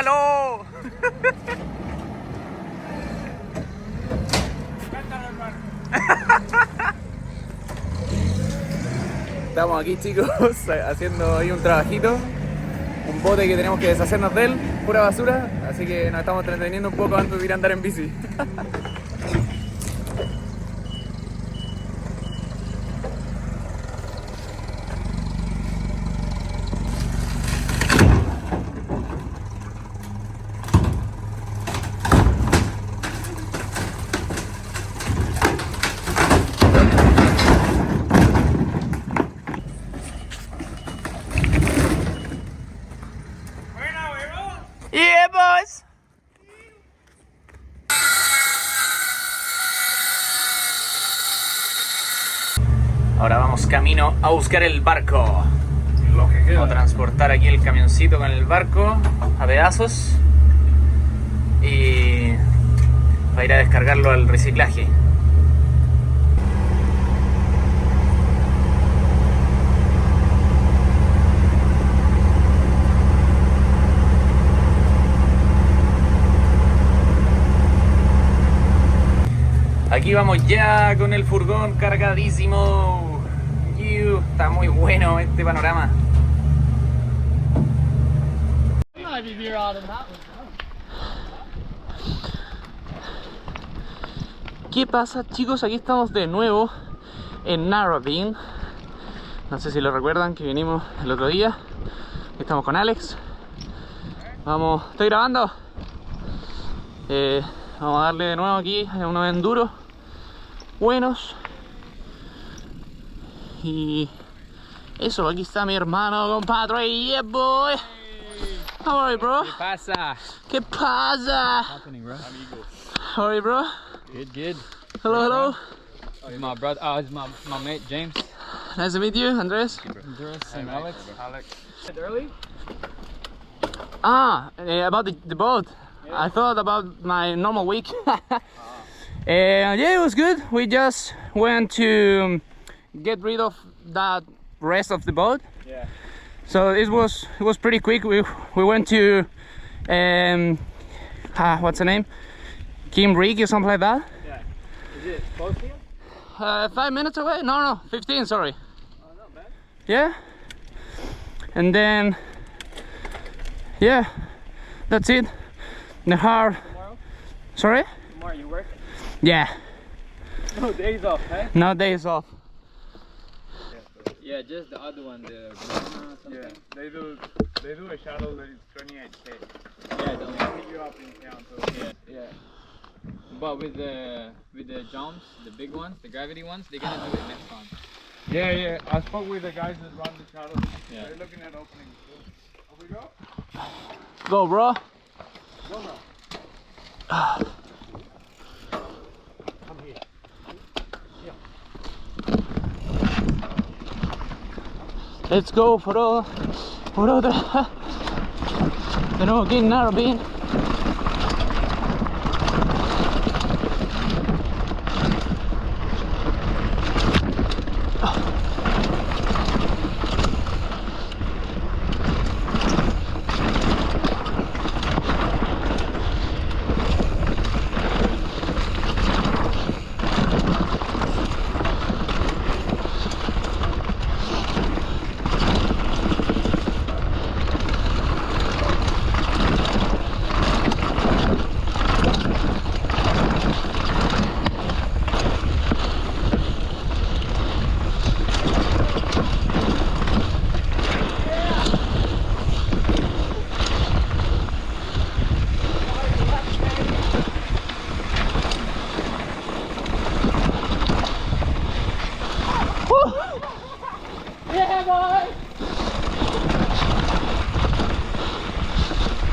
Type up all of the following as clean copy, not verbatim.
¡Cántalo! Estamos aquí, chicos, haciendo ahí un trabajito. Un bote que tenemos que deshacernos de él, pura basura. Así que nos estamos entreteniendo un poco antes de ir a andar en bici. Yeah, boys. Ahora vamos camino a buscar el barco. Vamos a transportar aquí el camioncito con el barco a pedazos y va a ir a descargarlo al reciclaje. Aquí vamos ya con el furgón cargadísimo. Está muy bueno este panorama. ¿Qué pasa, chicos? Aquí estamos de nuevo en Narrabeen. No sé si lo recuerdan, que vinimos el otro día. Estamos con Alex. Vamos, estoy grabando. Vamos a darle de nuevo aquí a unos enduros buenos. Y eso, aquí está mi hermano, compadre. Yeah, boy. How are you, bro? ¿Qué pasa? ¿Qué pasa? Happening, bro? How are you, bro? Good, good. Hello, hello. It's my brother. Oh, it's my mate James. Nice to meet you, Andres. Andres and Alex. Early? About the boat. Yeah. I thought about my normal week. Yeah, it was good. We just went to get rid of that rest of the boat. Yeah. So it was pretty quick. We went to what's the name? Kim Rig or something like that. Yeah. Is it close here? 5 minutes away? No, 15. Sorry. Oh, not bad. Yeah. And then yeah, that's it. The hard. Tomorrow? Sorry? Tomorrow you work? Yeah. No days off, eh? No days off. Yeah, just the other one, the something. Yeah, they do a shuttle that is 28K. Yeah, the They pick you up in town. So yeah. But with the jumps, the big ones, the gravity ones, they're gonna do it next time. yeah. I spoke with the guys that run the shuttle. Yeah. They're looking at opening. Off we go. Go, bro. Go now. Come here. Let's go for the nuevo King Narrabeen.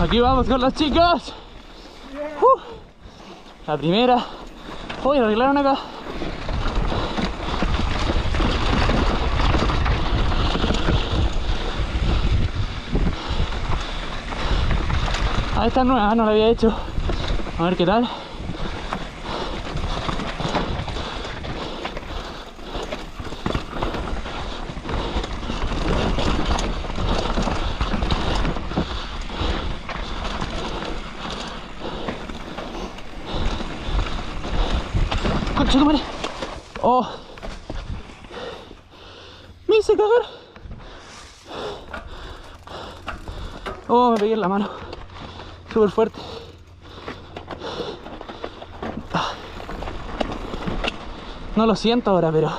Aquí vamos con los chicos. La primera. Uy, arreglaron acá. Esta nueva, no la había hecho. A ver qué tal. Concha tu madre. Oh. Me hice cagar. Oh, me pegué en la mano. Súper fuerte. No lo siento ahora, pero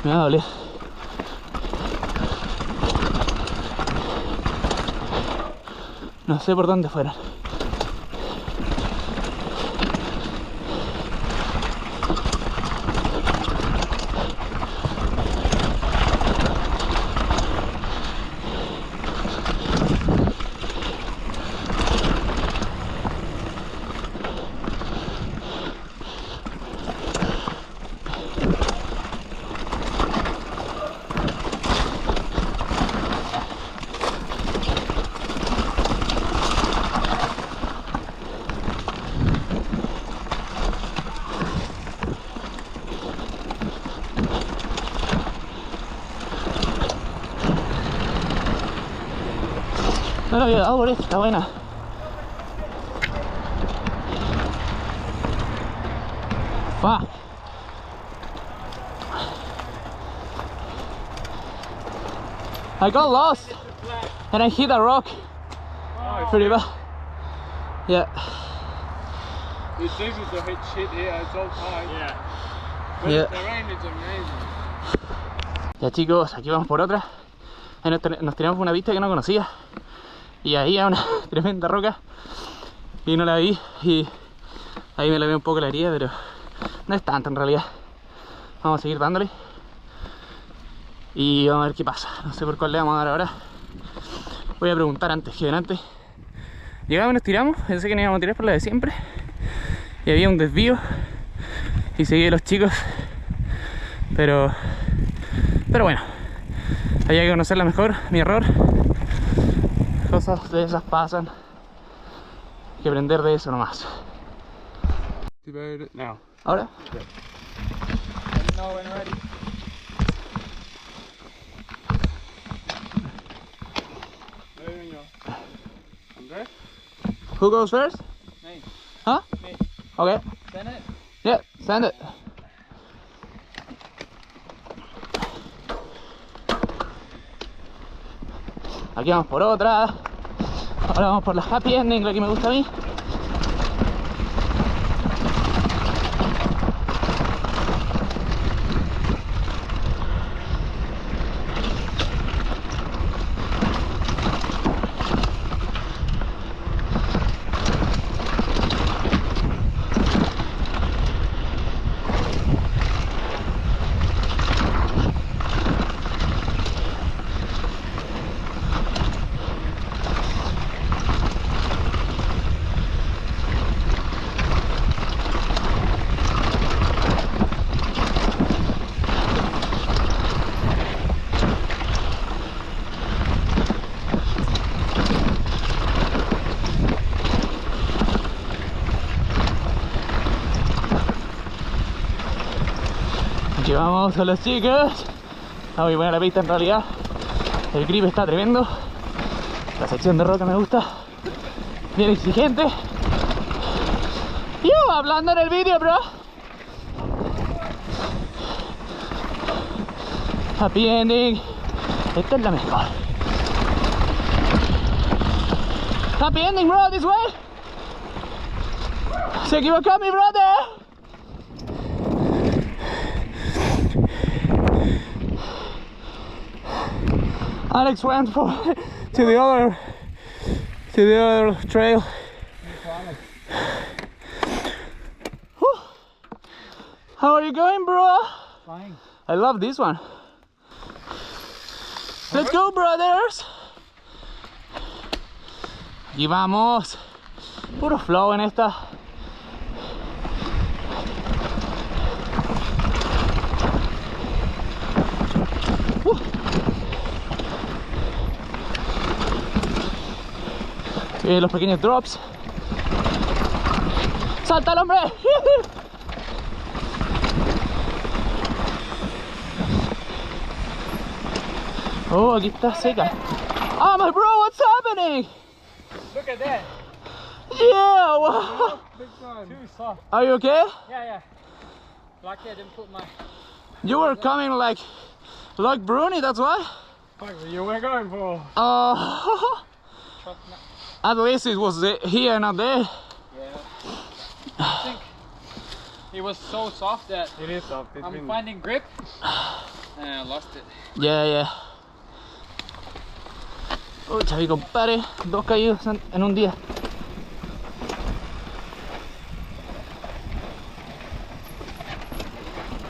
me va a doler. No sé por dónde fueron. No lo había dado por esto, está buena. Fuck. I got lost and I hit a rock. Pretty bad. Yeah. It's easy to hit shit here, it's all tight. Yeah. But Yeah. the terrain is amazing. Ya chicos, aquí vamos por otra. Ahí nos tiramos por una pista que no conocía. Y ahí hay una tremenda roca. Y no la vi. Y ahí me la veo un poco la herida, pero no es tanto en realidad. Vamos a seguir dándole. Y vamos a ver qué pasa. No sé por cuál le vamos a dar ahora. Voy a preguntar antes que delante. Llegamos y nos tiramos. Pensé que nos íbamos a tirar por la de siempre. Y había un desvío. Y seguí a los chicos. Pero bueno. Había que conocerla mejor. Mi error. Cosas de esas pasan. Hay que aprender de eso nomás. Now. ¿Ahora? No, when ready. There you go. Andres? Who goes first? Me. Huh? Me. Okay. Send it. Yeah, send it. Aquí vamos por otra. Ahora vamos por la happy ending, la que me gusta a mí. Aquí vamos con los chicos. Está muy buena la pista en realidad. El grip está tremendo. La sección de roca me gusta. Bien exigente. Yo hablando en el vídeo, bro. Happy ending. Esta es la mejor. Happy ending, bro, this way. Se equivocó mi brother. Alex went to the other trail. Whew. How are you going, bro? Fine. I love this one. Let's go, brothers. Aquí vamos. Puro flow en esta. Los pequeños drops. ¡Salta el hombre! Oh, aquí está seca. Oh my bro, what's happening? Look at that. Yeah, wow. Too soft. Are you okay? Yeah, yeah. Lucky I didn't put my... You were coming like Bruni, that's why? Fuck, you were going for. Trust me. At least it was here, not there. Yeah. I think it was so soft that It is soft. It's I'm been... finding grip and I lost it. Yeah, yeah. Pucha, mi compadre, 2 caídos en un día.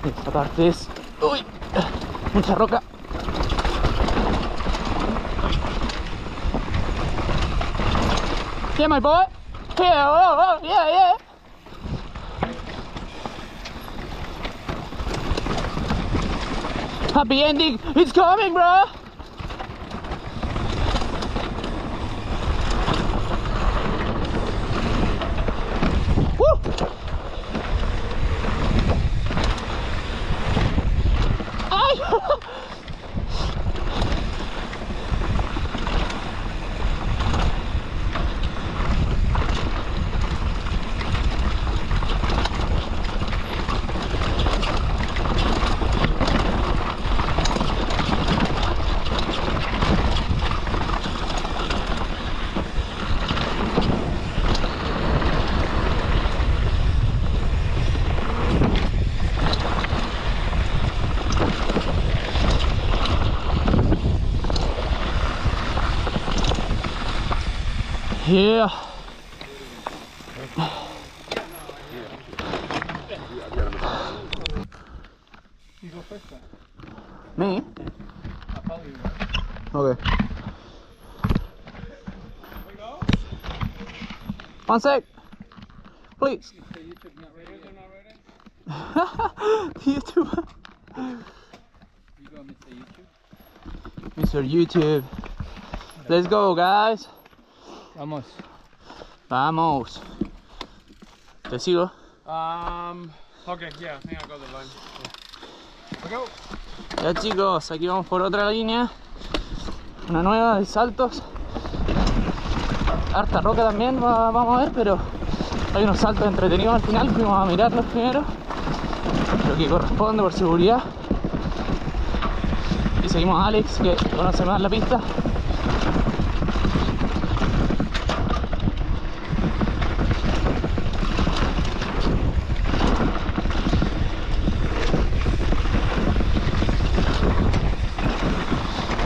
Esta parte es... Uy, mucha roca. Yeah, my boy. Yeah, oh, yeah, yeah. Happy ending. It's coming, bro. Woo. Ay. Yeah. You go first then. Me? I'll follow you. Okay. One sec. Please. So YouTube not ready yet. YouTube. You go, Mr. YouTube. Mr. YouTube. Let's go, guys. Vamos. Vamos. ¿Te sigo? Okay, yeah, I think I got the line. Yeah. Go. Ya chicos, aquí vamos por otra línea. Una nueva de saltos. Harta roca también vamos a ver, pero hay unos saltos entretenidos al final. Fuimos a mirarlos primero, lo que corresponde por seguridad. Y seguimos a Alex, que conoce más la pista.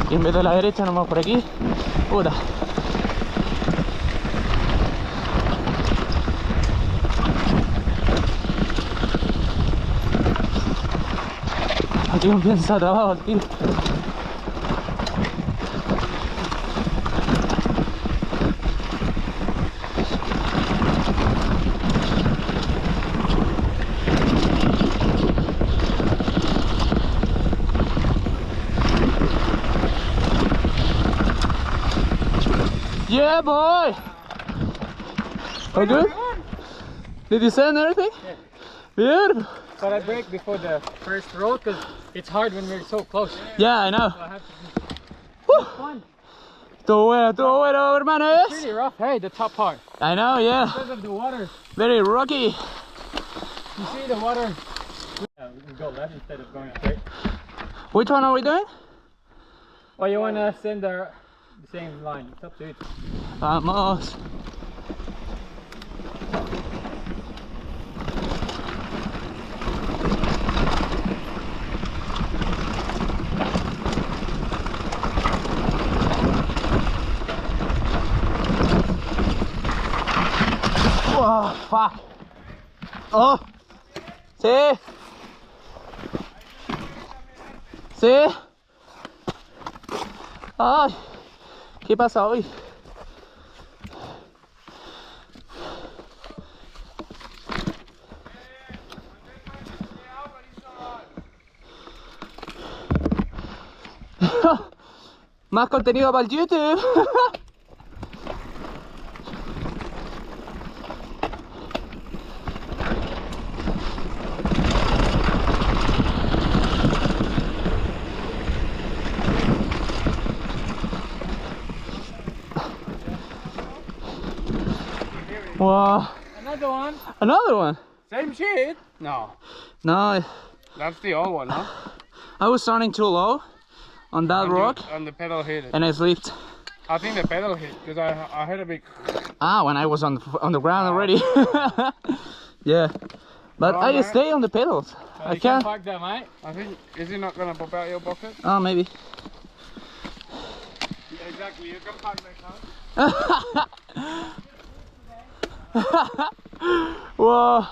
Y en vez de la derecha nos vamos por aquí. Puta. Aquí comienza trabajo al tiro. Yeah, boy! All good? Did you send everything? Yeah. Beautiful. But I break before the first roll because it's hard when we're so close. Yeah, I know. So I have to Woo. fun. Todo bueno, hermanos. Pretty rough, hey, the top part. I know, yeah. Because of the water. Very rocky. You see the water? Yeah, we can go left instead of going straight. Which one are we doing? Or you want to send the same line? It's up to you. Vamos. Oh, fuck. Oh. Sí. Sí. Ay. ¿Qué pasa hoy? Más contenido para el YouTube. Wow. Another one. Another one. Same shit? No. No, That's the old one, huh? I was turning too low on that rock And the pedal hit it. and I slipped. I think the pedal hit because I heard a big. Ah, when I was on the ground already. Yeah, but Right, I mate. stay on the pedals. I You can't. park there, mate. I think is he not gonna pop out your bucket? Oh, maybe. Yeah, exactly. You can park that car. Whoa.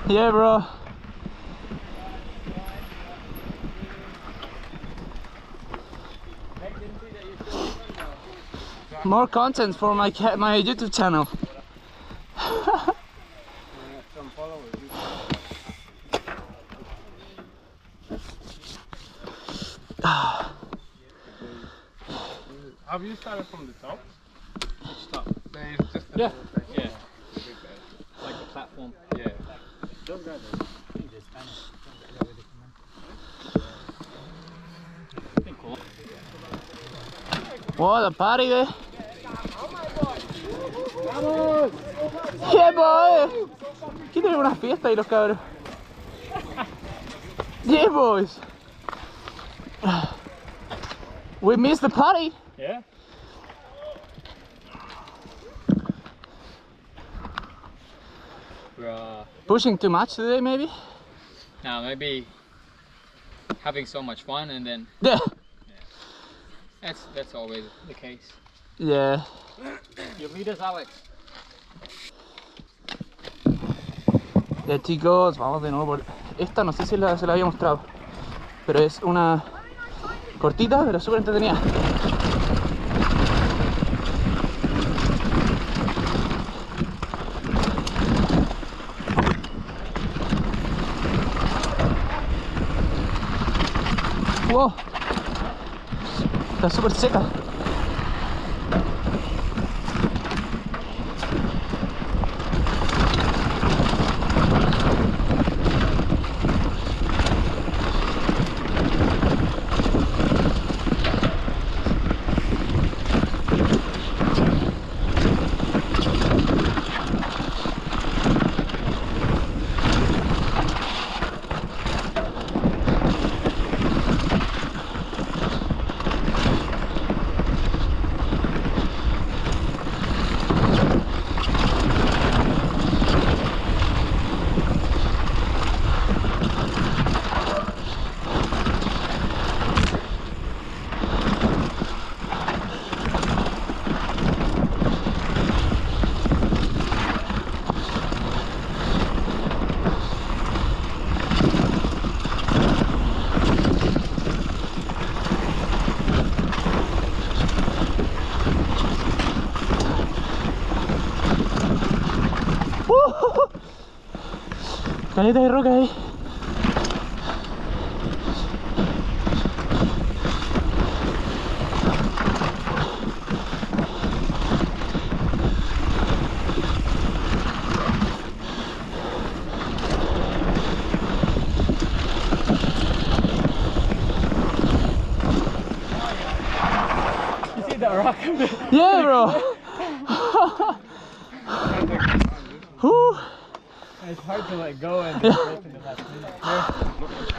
Yeah, bro. More content for my YouTube channel. Some followers. Have you started from the top? Stop. There is just a Yeah. little section. Yeah. Like the platform. Yeah. Cool. What a party, eh? Yeah, boy. Aquí tenemos una fiesta ahí los cabros. Yeah, boys. We missed the party. Yeah. Bruh. Pushing too much today, maybe? Now maybe having so much fun and then Yeah. that's always the case. Yeah. Your leaders, Alex. Ya, chicos, vamos de nuevo. Esta no sé si se la había mostrado, pero es una cortita, pero súper entretenida. Wow, está súper seca. Caleta de roca ahí. You see that rock? Yeah, bro. Whew. It's hard to let go and just break into that thing.